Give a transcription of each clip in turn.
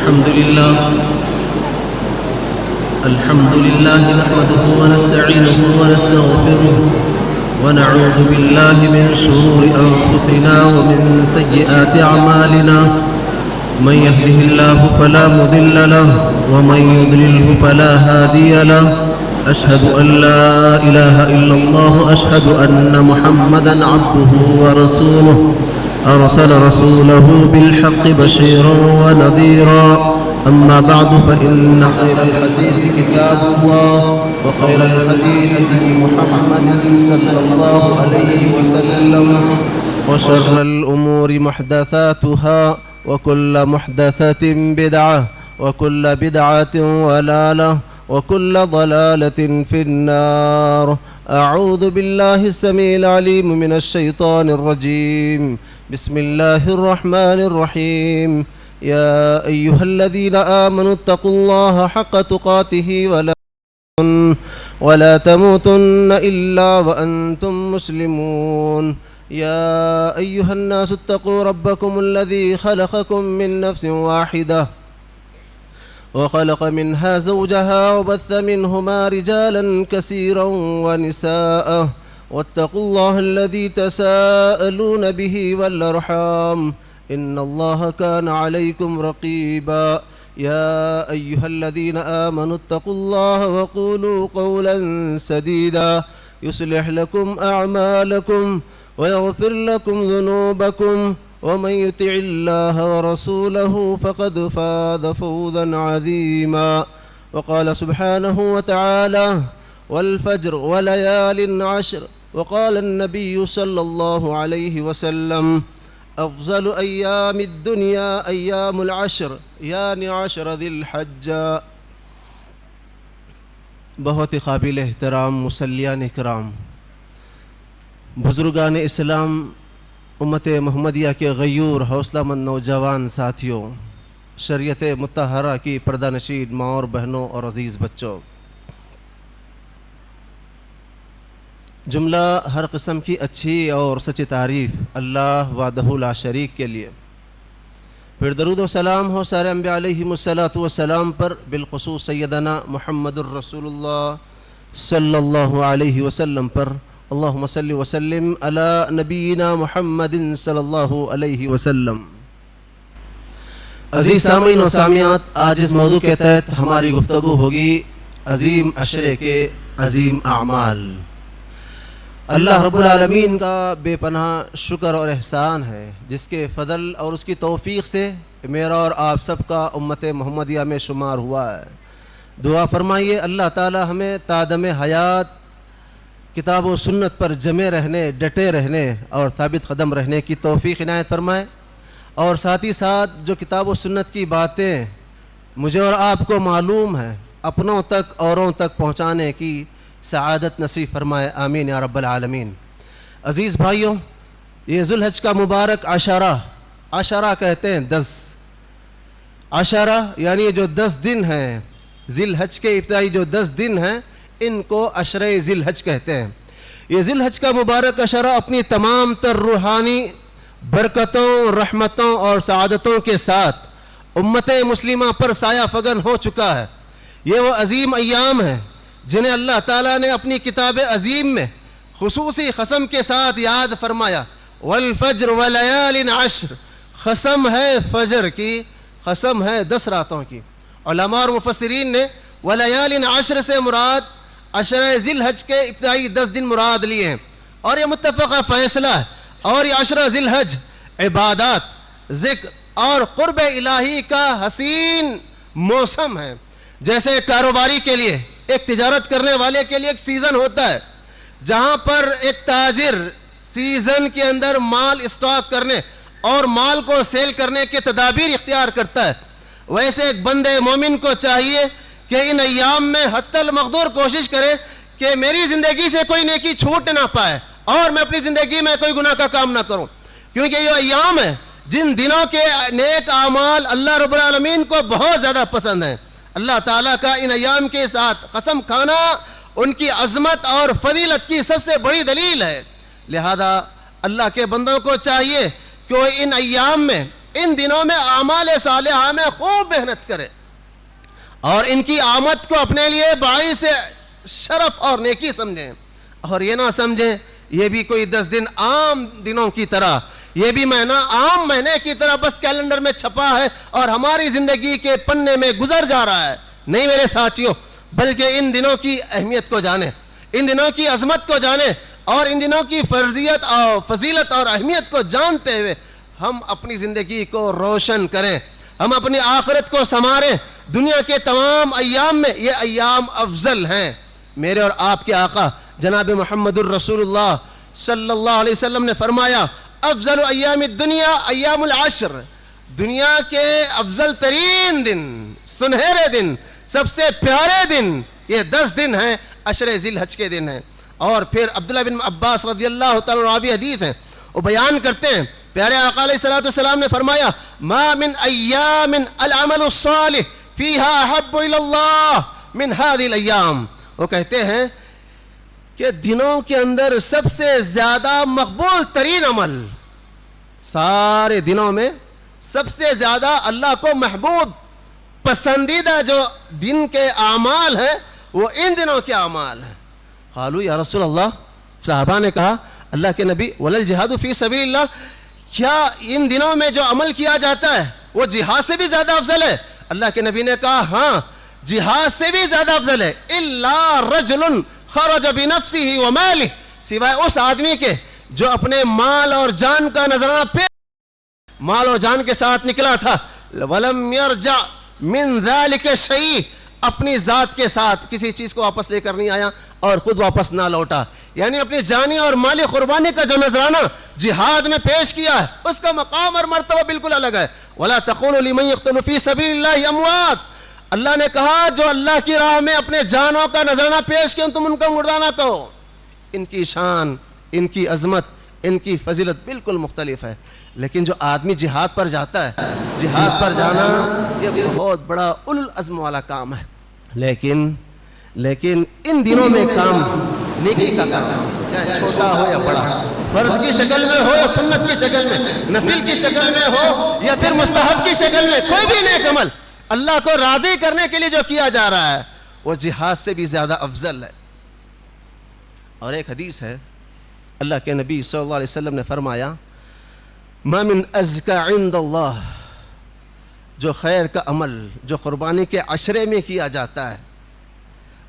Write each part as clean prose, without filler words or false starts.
الحمد لله نحمده ونستعينه ونستغفره ونعوذ بالله من شرور أنفسنا ومن سيئات أعمالنا من يهده الله فلا مضل له ومن يضلله فلا هادي له أشهد أن لا إله إلا الله أشهد أن محمدا عبده ورسوله أرسل رسوله بالحق بشيرا ونذيرا أما بعد فإن خير الحديث كتاب الله وخير الهدي هدي محمد صلى الله عليه وسلم وشر الأمور محدثاتها وكل محدثة بدعة وكل بدعة ضلالة وكل ضلالة في النار. أعوذ بالله السميع العليم من الشيطان الرجيم. بسم الله الرحمن الرحيم. يا أيها الذين آمنوا اتقوا الله حق تقاته ولا تموتن إلا وأنتم مسلمون. يا أيها الناس اتقوا ربكم الذي خلقكم من نفس واحدة وخلق منها زوجها وبث منهما رجالا كثيرا ونساء واتقوا الله الذي تساءلون به والأرحام إن الله كان عليكم رقيبا. يا أيها الذين آمنوا اتقوا الله وقولوا قولا سديدا يصلح لكم أعمالكم ويغفر لكم ذنوبكم ومن يطع الله ورسوله فقد فاز فوزا عظيما. وقال سبحانه وتعالى والفجر وليال عشر. وقال النبي صلى الله عليه وسلم أفضل أيام الدنيا أيام العشر يعني عشر ذي الحجة. بہت قابل احترام مصلیان اکرام، بزرگان اسلام، امت محمدیہ کے غیور حوصلہ مند نوجوان ساتھیوں، شریعت مطہرہ کی پردہ نشین ماں اور بہنوں اور عزیز بچوں، جملہ ہر قسم کی اچھی اور سچی تعریف اللہ وحدہ لا شریک کے لیے، پھر درود و سلام ہو سارے انبیاء علیہم السلام پر، بالخصوص سیدنا محمد الرسول اللہ صلی اللہ علیہ وسلم پر. اللہم صلی وسلم علی نبینا محمد صلی اللہ علیہ وسلم. عزیز سامعین و سامعات، آج اس موضوع کے تحت ہماری گفتگو ہوگی عظیم عشرے کے عظیم اعمال. اللہ رب العالمین کا بے پناہ شکر اور احسان ہے جس کے فضل اور اس کی توفیق سے میرا اور آپ سب کا امت محمدیہ میں شمار ہوا ہے. دعا فرمائیے اللہ تعالی ہمیں تادم حیات کتاب و سنت پر جمے رہنے، ڈٹے رہنے اور ثابت قدم رہنے کی توفیق عنایت فرمائے، اور ساتھ ہی ساتھ جو کتاب و سنت کی باتیں مجھے اور آپ کو معلوم ہیں اپنوں تک اوروں تک پہنچانے کی سعادت نصیب فرمائے. آمین یا رب العالمین. عزیز بھائیوں، یہ ذوالحج کا مبارک عشرہ کہتے ہیں 10 عشرہ، یعنی جو 10 دن ہیں ذی الحج کے ابتدائی جو 10 دن ہیں ان کو عشرہ ذی الحج کہتے ہیں. یہ ذی الحج کا مبارک عشرہ اپنی تمام تر روحانی برکتوں، رحمتوں اور سعادتوں کے ساتھ امت مسلمہ پر سایہ فگن ہو چکا ہے. یہ وہ عظیم ایام ہیں جنہیں اللہ تعالیٰ نے اپنی کتاب عظیم میں خصوصی قسم کے ساتھ یاد فرمایا. والفجر ولیال عشر، قسم ہے فجر کی، قسم ہے 10 راتوں کی. علماء اور مفسرین نے ولیال عشر سے مراد عشرہ ذی الحج کے ابتدائی 10 دن مراد لیے ہیں، اور یہ متفقہ فیصلہ ہے. اور یہ عشرہ ذی الحج عبادات، ذکر اور قرب الہی کا حسین موسم ہے. جیسے کاروباری کے لیے، ایک تجارت کرنے والے کے لیے ایک سیزن ہوتا ہے جہاں پر ایک تاجر سیزن کے اندر مال اسٹاک کرنے اور مال کو سیل کرنے کے تدابیر اختیار کرتا ہے، ویسے ایک بندے مومن کو چاہیے کہ ان ایام میں حتی المقدور کوشش کرے کہ میری زندگی سے کوئی نیکی چھوٹ نہ پائے اور میں اپنی زندگی میں کوئی گناہ کا کام نہ کروں، کیونکہ یہ ایام ہیں جن دنوں کے نیک اعمال اللہ رب العالمین کو بہت زیادہ پسند ہیں. اللہ تعالیٰ کا ان ایام کے ساتھ قسم کھانا ان کی عظمت اور فضیلت کی سب سے بڑی دلیل ہے. لہذا اللہ کے بندوں کو چاہیے کہ وہ ان ایام میں ان دنوں میں اعمال صالحہ میں خوب محنت کرے اور ان کی آمد کو اپنے لیے باعث شرف اور نیکی سمجھیں، اور یہ نہ سمجھیں یہ بھی کوئی 10 دن عام دنوں کی طرح، یہ بھی مہینہ عام مہینے کی طرح بس کیلنڈر میں چھپا ہے اور ہماری زندگی کے پنے میں گزر جا رہا ہے۔ نہیں میرے ساتھیوں، بلکہ ان دنوں کی اہمیت کو جانیں، ان دنوں کی عظمت کو جانیں، اور ان دنوں کی فرضیت اور فضیلت اور اہمیت کو جانتے ہوئے ہم اپنی زندگی کو روشن کریں، ہم اپنی آخرت کو سنواریں۔ دنیا کے تمام ایام میں یہ ایام افضل ہیں۔ میرے اور آپ کے آقا جناب محمد الرسول اللہ صلی اللہ علیہ وسلم نے فرمایا افضل ایام الدنیا ایام العشر، دنیا کے افضل ترین دن، سنہرے دن، سب سے پیارے دن یہ 10 دن ہیں، عشر ذی الحج کے دن ہیں۔ اور پھر عبداللہ بن عباس رضی اللہ تعالیٰ عنہ راوی حدیث ہیں، وہ بیان کرتے ہیں پیارے آقا علیہ السلام نے فرمایا ما من ایام العمل الصالح فیہا احب الی اللہ من هذه الايام، وہ کہتے ہیں کہ دنوں کے اندر سب سے زیادہ مقبول ترین عمل، سارے دنوں میں سب سے زیادہ اللہ کو محبوب پسندیدہ جو دن کے اعمال ہیں وہ ان دنوں کے اعمال ہیں۔ قالوا یا رسول اللہ، صحابہ نے کہا اللہ کے نبی وللجہاد فی سبیل اللہ، کیا ان دنوں میں جو عمل کیا جاتا ہے وہ جہاد سے بھی زیادہ افضل ہے؟ اللہ کے نبی نے کہا ہاں جہاد سے بھی زیادہ افضل ہے، الا رجل خرج بنفسه ومالہ، سوائے اس آدمی کے جو اپنے مال اور جان کا نذرانہ پیش، مال اور جان کے ساتھ نکلا تھا، ولم یرجع من ذلک شیء، اپنی ذات کے ساتھ کسی چیز کو واپس لے کر نہیں آیا اور خود واپس نہ لوٹا، یعنی اپنی جانی اور مالی قربانی کا جو نذرانہ جہاد میں پیش کیا ہے اس کا مقام اور مرتبہ بالکل الگ ہے۔ وَلَا تَقُولُوا لِمَنْ يَقْتُلُ فِي سَبِيلِ اللَّهِ أَمْوَاتٌ، اللہ نے کہا جو اللہ کی راہ میں اپنے جانوں کا نذرانہ پیش کیا تم ان کا مردہ نہ کہو۔ ان کی شان، ان کی عظمت، ان کی فضیلت بالکل مختلف ہے، لیکن جو آدمی جہاد پر جاتا ہے، جہاد پر جانا یہ بہت بڑا اولو العزم والا کام ہے، لیکن ان دنوں میں کام نیکی کا کام، چاہے چھوٹا ہو یا بڑا، فرض کی شکل میں ہو یا سنت کی شکل میں، نفل کی شکل میں ہو یا پھر مستحب کی شکل میں، کوئی بھی نیک عمل اللہ کو راضی کرنے کے لیے جو کیا جا رہا ہے وہ جہاد سے بھی زیادہ افضل ہے۔ اور ایک حدیث ہے اللہ کے نبی صلی اللہ علیہ وسلم نے فرمایا ما من ازکا عند اللہ، جو خیر کا عمل جو قربانی کے عشرے میں کیا جاتا ہے،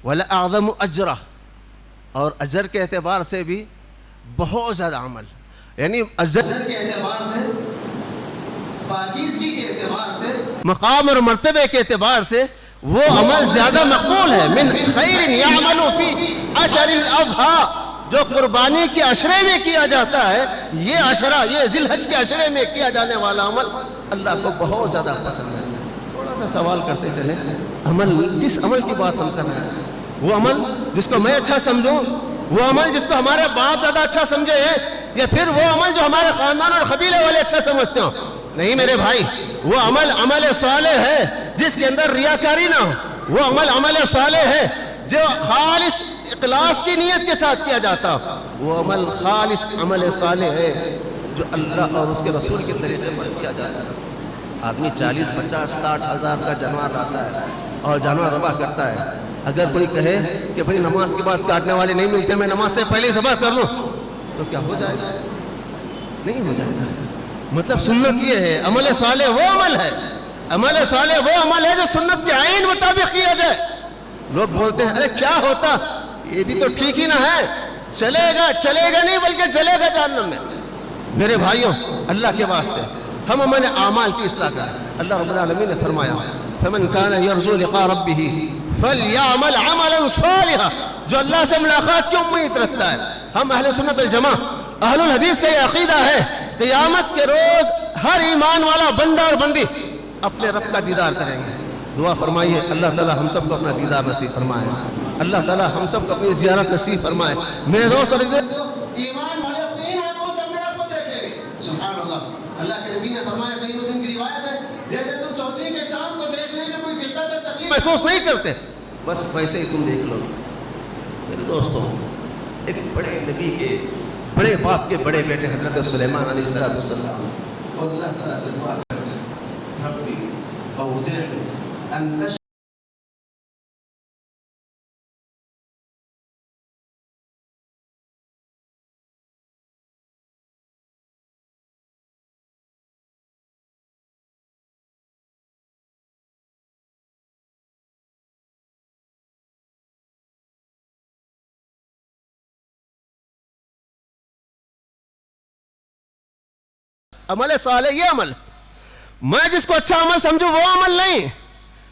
ولا اعظم اجرہ، اور اجر کے اعتبار سے بھی بہت زیادہ عمل، یعنی اجر کے اعتبار سے، پاکیزگی کے اعتبار سے، مقام اور مرتبے کے اعتبار سے وہ عمل زیادہ مقبول ہے، من خیر یعمل فی عشر الاضحیٰ، جو قربانی کے عشرے میں کیا جاتا ہے، یہ عشرہ، یہ ذی الحج کے عشرے میں کیا جانے والا عمل اللہ کو بہت زیادہ پسند ہے۔ تھوڑا سا سوال کرتے چلیں، عمل کس عمل کی بات ہم کر رہے ہیں؟ وہ عمل جس کو میں اچھا سمجھوں، وہ عمل جس کو ہمارے باپ دادا اچھا سمجھے ہیں، یا پھر وہ عمل جو ہمارے خاندان اور قبیلے والے اچھا سمجھتے ہوں؟ نہیں میرے بھائی، وہ عمل صالح ہے جس کے اندر ریاکاری نہ ہو، وہ عمل صالح ہے جو خالص اخلاص کی نیت کے ساتھ کیا جاتا، وہ عمل خالص عمل صالح ہے جو اللہ اور اس کے رسول کے طریقے پر کیا جاتا ہے۔ آدمی 40 50 60 ہزار کا جانور لاتا ہے اور جانور ذبح کرتا ہے، اگر کوئی کہے کہ بھئی نماز کے بعد کاٹنے والے نہیں ملتے، میں نماز سے پہلے ذبح کر لوں، تو کیا ہو جائے گا؟ نہیں ہو جائے گا۔ مطلب سنت یہ ہے، عمل صالح وہ عمل ہے، عمل صالح وہ عمل ہے جو سنت کے عین مطابق کیا جائے۔ لوگ بولتے ہیں ارے کیا ہوتا، یہ بھی تو ٹھیک ہی نہ ہے، چلے گا نہیں بلکہ جلے گا جہنم میں۔ میرے بھائیوں، اللہ کے واسطے ہم عمل اعمال کی اصلاح کریں۔ اللہ رب العالمین نے فرمایا فمن کان یرجو لقاء ربہ فلیعمل عملا صالحا، جو اللہ سے ملاقات کی امید رکھتا ہے۔ ہم اہل سنت والجماعہ، اہل الحدیث کا یہ عقیدہ ہے، قیامت کے روز ہر ایمان والا بندہ اور بندی اپنے رب کا دیدار کریں گے۔ دعا فرمائیے اللہ تعالی ہم سب کو اپنا دیدار نصیب فرمائے، اللہ تعالی ہم سب کو اپنی زیارت نصیب فرمائے۔ میرے دوست اور ایمان والے اپنی آنکھوں سے اپنے رب کو دیکھیں گے۔ سبحان اللہ، اللہ کے نبی نے فرمایا، صحیح مسلم کی روایت ہے، جیسے تم چودھری کے چاند کو دیکھنے میں کوئی دقت اور تکلیف محسوس نہیں کرتے، بس ویسے ہی تم دیکھ لو۔ میرے دوستوں، ایک بڑے نبی کے بڑے باپ کے بڑے بیٹے حضرت سلیمان علیہ السلام اور اللہ تعالیٰ سے دعا ربي أوزعني أن أشكر عمل صالح یہ عمل. میں جس کو اچھا عمل سمجھوں وہ عمل نہیں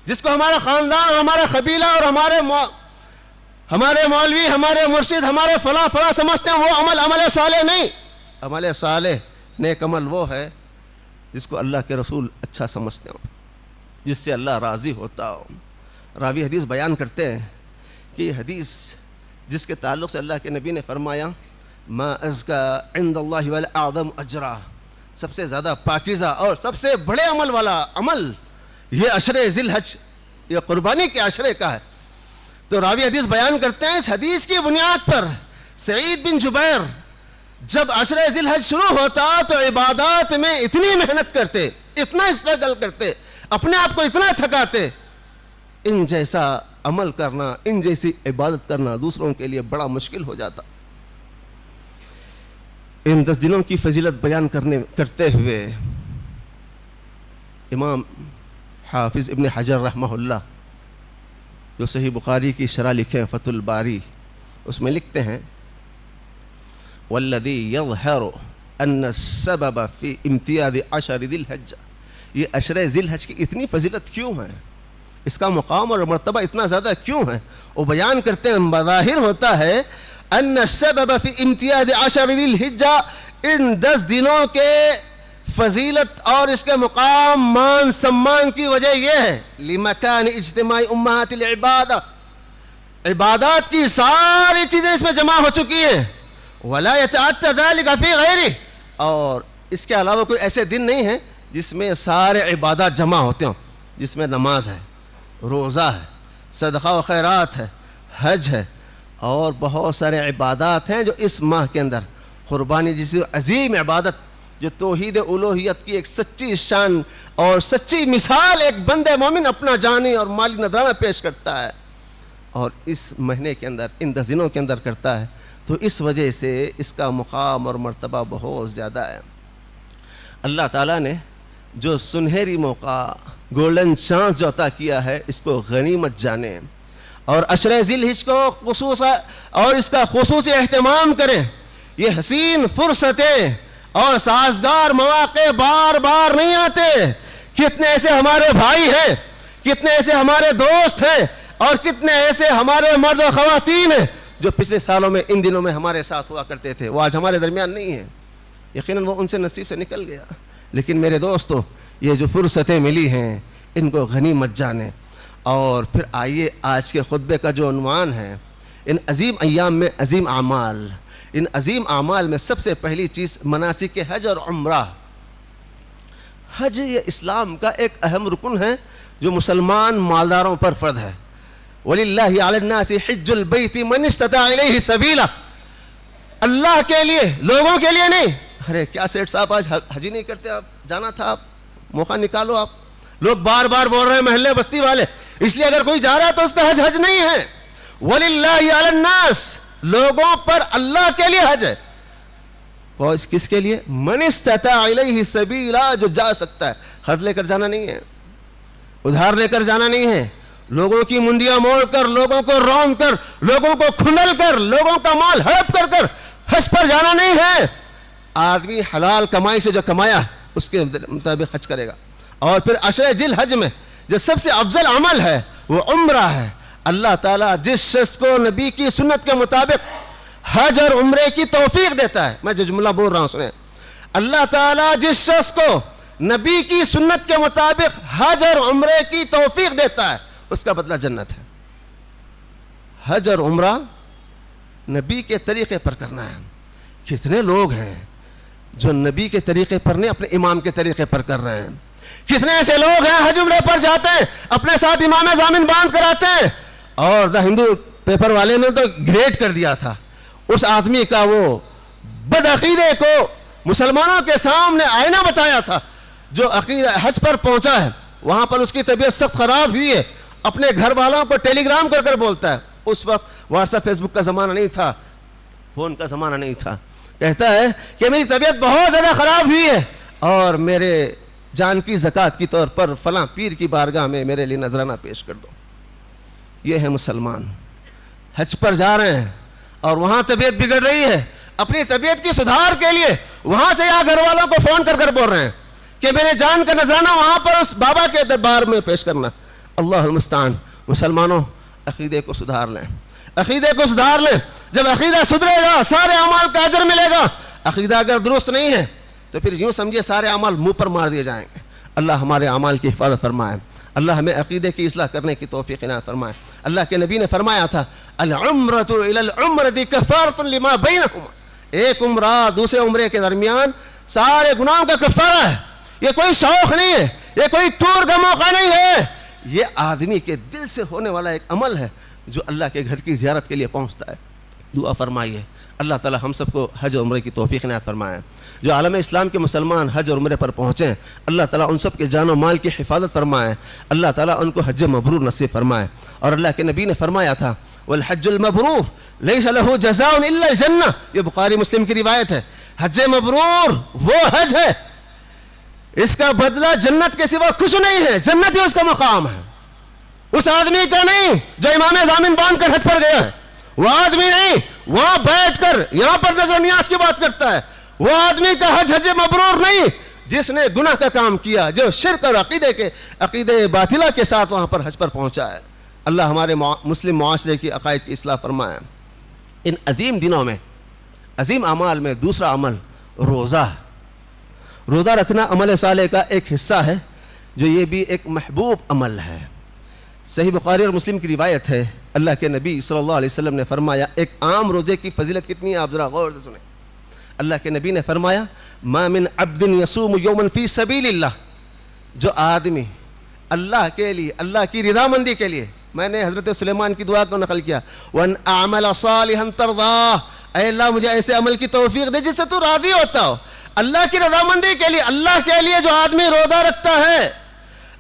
جس کو ہمارا خاندان اور ہمارا قبیلہ اور ہمارے مولوی ہمارے مرشد ہمارے فلاں فلاں سمجھتے ہیں، وہ عمل صالح نہیں. عمل صالح نیک عمل وہ ہے جس کو اللہ کے رسول اچھا سمجھتے ہوں، جس سے اللہ راضی ہوتا ہو. راوی حدیث بیان کرتے ہیں کہ یہ حدیث جس کے تعلق سے اللہ کے نبی نے فرمایا ما ازکا عند اللہ والاعظم اجرا، سب سے زیادہ پاکیزہ اور سب سے بڑے عمل والا عمل یہ عشر ذی الحج، یہ قربانی کے عشرے کا ہے. تو راوی حدیث بیان کرتے ہیں اس حدیث کی بنیاد پر سعید بن جبیر جب عشر ذی الحج شروع ہوتا تو عبادات میں اتنی محنت کرتے، اتنا اسٹرگل کرتے، اپنے آپ کو اتنا تھکاتے. ان جیسا عمل کرنا، ان جیسی عبادت کرنا دوسروں کے لیے بڑا مشکل ہو جاتا. ان 10 دنوں کی فضیلت بیان کرتے ہوئے امام حافظ ابن حجر رحمہ اللہ جو صحیح بخاری کی شرح لکھے ہیں فتح الباری، اس میں لکھتے ہیں والذی یظہر ان السبب فی امتیاز عشر ذی الحج، یہ عشر ذی الحج کی اتنی فضیلت کیوں ہے، اس کا مقام اور مرتبہ اتنا زیادہ کیوں ہے. وہ بیان کرتے ہیں بظاہر ہوتا ہے ان السبب فی امتیاز عشر ذی الحجہ، ان 10 دنوں کے فضیلت اور اس کے مقام مان سمان کی وجہ یہ ہے لمکان اجتماع امہات العبادہ، عبادات کی ساری چیزیں اس میں جمع ہو چکی ہیں. ولا يتعدى ذلك فی غیرہ، اور اس کے علاوہ کوئی ایسے دن نہیں ہیں جس میں سارے عبادات جمع ہوتے ہوں، جس میں نماز ہے، روزہ ہے، صدقہ و خیرات ہے، حج ہے، اور بہت سارے عبادات ہیں جو اس ماہ کے اندر قربانی جیسی عظیم عبادت جو توحید الوہیت کی ایک سچی شان اور سچی مثال ایک بندہ مومن اپنا جانی اور مالی نذرانہ پیش کرتا ہے اور اس مہینے کے اندر ان 10 دنوں کے اندر کرتا ہے، تو اس وجہ سے اس کا مقام اور مرتبہ بہت زیادہ ہے. اللہ تعالیٰ نے جو سنہری موقع گولڈن چانس جو عطا کیا ہے اس کو غنیمت جانیں اور عشر ذی الحج کو خصوصا اور اس کا خصوصی اہتمام کریں. یہ حسین فرصتیں اور سازگار مواقع بار بار نہیں آتے. کتنے ایسے ہمارے بھائی ہیں، کتنے ایسے ہمارے دوست ہیں اور کتنے ایسے ہمارے مرد و خواتین ہیں جو پچھلے سالوں میں ان دنوں میں ہمارے ساتھ ہوا کرتے تھے، وہ آج ہمارے درمیان نہیں ہیں. یقیناً وہ ان سے نصیب سے نکل گیا، لیکن میرے دوستو یہ جو فرصتیں ملی ہیں ان کو غنیمت جانیں. اور پھر آئیے آج کے خطبے کا جو عنوان ہے ان عظیم ایام میں عظیم اعمال. ان عظیم اعمال میں سب سے پہلی چیز مناسک حج اور عمرہ. حج یہ اسلام کا ایک اہم رکن ہے جو مسلمان مالداروں پر فرض ہے. وَلِلَّهِ عَلَى النَّاسِ حِجُّ الْبَيْتِ مَنِ اسْتَطَاعَ إِلَيْهِ سَبِيلًا، اللہ کے لیے، لوگوں کے لیے نہیں. ارے کیا سیٹ صاحب آج حج ہی نہیں کرتے، آپ جانا تھا، آپ موقع نکالو. آپ لوگ بار بار بول رہے ہیں محلے بستی والے، اس لیے اگر کوئی جا رہا ہے تو اس کا حج نہیں ہے. وَلِلَّهِ عَلَى النَّاسِ، لوگوں پر اللہ کے لیے حج ہے. اور کس کے لیے؟ من استطاع الیہ سبیلا، جو جا سکتا ہے. خرچ لے کر جانا نہیں ہے، ادھار لے کر جانا نہیں ہے، لوگوں کی منڈیاں موڑ کر، لوگوں کو رون کر، لوگوں کو کھنل کر، لوگوں کا مال ہڑپ کر کر حج پر جانا نہیں ہے. آدمی حلال کمائی سے جو کمایا اس کے مطابق حج کرے گا. اور پھر عشر ذی الحج میں جو سب سے افضل عمل ہے وہ عمرہ ہے. اللہ تعالیٰ جس شخص کو نبی کی سنت کے مطابق حج اور عمرے کی توفیق دیتا ہے، میں جو جملہ بول رہا ہوں سنیں، اللہ تعالیٰ جس شخص کو نبی کی سنت کے مطابق حج اور عمرے کی توفیق دیتا ہے اس کا بدلہ جنت ہے. حج اور عمرہ نبی کے طریقے پر کرنا ہے. کتنے لوگ ہیں جو نبی کے طریقے پر نہیں اپنے امام کے طریقے پر کر رہے ہیں. کتنے ایسے لوگ ہیں حج عمرے پر جاتے ہیں، اپنے ساتھ امام ضامن باندھ کر آتے ہیں، اور دا ہندو پیپر والے نے تو گریڈ کر دیا تھا اس آدمی کا، وہ بدعقیدے کو مسلمانوں کے سامنے آئینہ بتایا تھا. جو عقیدہ حج پر پہنچا ہے وہاں پر اس کی طبیعت سخت خراب ہوئی ہے, اپنے گھر والوں کو ٹیلی گرام کر بولتا ہے, اس وقت واٹس ایپ فیس بک کا زمانہ نہیں تھا, فون کا زمانہ نہیں تھا, کہتا ہے کہ میری طبیعت بہت زیادہ خراب ہوئی ہے اور میرے جان کی زکوٰۃ کی طور پر فلاں پیر کی بارگاہ میں میرے لیے نذرانہ پیش کر دو. یہ ہے مسلمان, حج پر جا رہے ہیں اور وہاں طبیعت بگڑ رہی ہے, اپنی طبیعت کی سدھار کے لیے وہاں سے یا گھر والوں کو فون کر بول رہے ہیں کہ میرے جان کا نذرانہ وہاں پر اس بابا کے دربار میں پیش کرنا. اللہ المستعان. مسلمانوں, عقیدے کو سدھار لیں, عقیدے کو سدھار لیں. جب عقیدہ سدھرے گا سارے اعمال کا اجر ملے گا. عقیدہ اگر درست نہیں ہے تو پھر یوں سمجھے سارے اعمال منہ پر مار دیے جائیں گے. اللہ ہمارے اعمال کی حفاظت فرمائے, اللہ ہمیں عقیدے کی اصلاح کرنے کی توفیق عنایت فرمائے. اللہ کے نبی نے فرمایا تھا العمرۃ الی العمرۃ کفارۃ لما بینہما, ایک عمرہ دوسرے عمرے کے درمیان سارے گناہوں کا کفارہ ہے. یہ کوئی شوق نہیں ہے, یہ کوئی ٹور کا موقع نہیں ہے, یہ آدمی کے دل سے ہونے والا ایک عمل ہے جو اللہ کے گھر کی زیارت کے لیے پہنچتا ہے. دعا فرمائیے اللہ تعالی ہم سب کو حج اور عمرے کی توفیق عنایت فرمائے. جو عالم اسلام کے مسلمان حج اور عمرے پر پہنچے اللہ تعالیٰ ان سب کے جان و مال کی حفاظت فرمائے, اللہ تعالیٰ ان کو حج مبرور نصیب فرمائے. اور اللہ کے نبی نے فرمایا تھا والحج المبرور لیس له جزاء الا الجنہ, یہ بخاری مسلم کی روایت ہے. حج مبرور وہ حج ہے اس کا بدلہ جنت کے سوا کچھ نہیں ہے, جنت ہی اس کا مقام ہے. اس آدمی کا نہیں جو امام ضامن باندھ کر حج پر گیا ہے, وہ آدمی نہیں وہاں بیٹھ کر یہاں پر نظر نیاز کی بات کرتا ہے, وہ آدمی کا حج حج مبرور نہیں جس نے گناہ کا کام کیا, جو شرک اور عقیدے باطلہ کے ساتھ وہاں پر حج پر پہنچا ہے. اللہ ہمارے مسلم معاشرے کی عقائد کی اصلاح فرمائے. ان عظیم دنوں میں عظیم اعمال میں دوسرا عمل روزہ. روزہ رکھنا عمل صالح کا ایک حصہ ہے جو یہ بھی ایک محبوب عمل ہے. صحیح بخاری اور مسلم کی روایت ہے, اللہ کے نبی صلی اللہ علیہ وسلم نے فرمایا, ایک عام روزے کی فضیلت کتنی ہے آپ ذرا غور سے سنیں. اللہ کے نبی نے فرمایا ما من عبد یصوم یوما فی سبیل اللہ, جو آدمی اللہ کے لیے اللہ کی رضا مندی کے لیے, میں نے حضرت سلیمان کی دعا کو نقل کیا, وَأَنْ أَعْمَلَ صَالِحًا تَرْضَاهُ, اے اللہ مجھے ایسے عمل کی توفیق دے جس سے تو راضی ہوتا ہو. اللہ کی رضا مندی کے لیے, اللہ کے لیے جو آدمی روزہ رکھتا ہے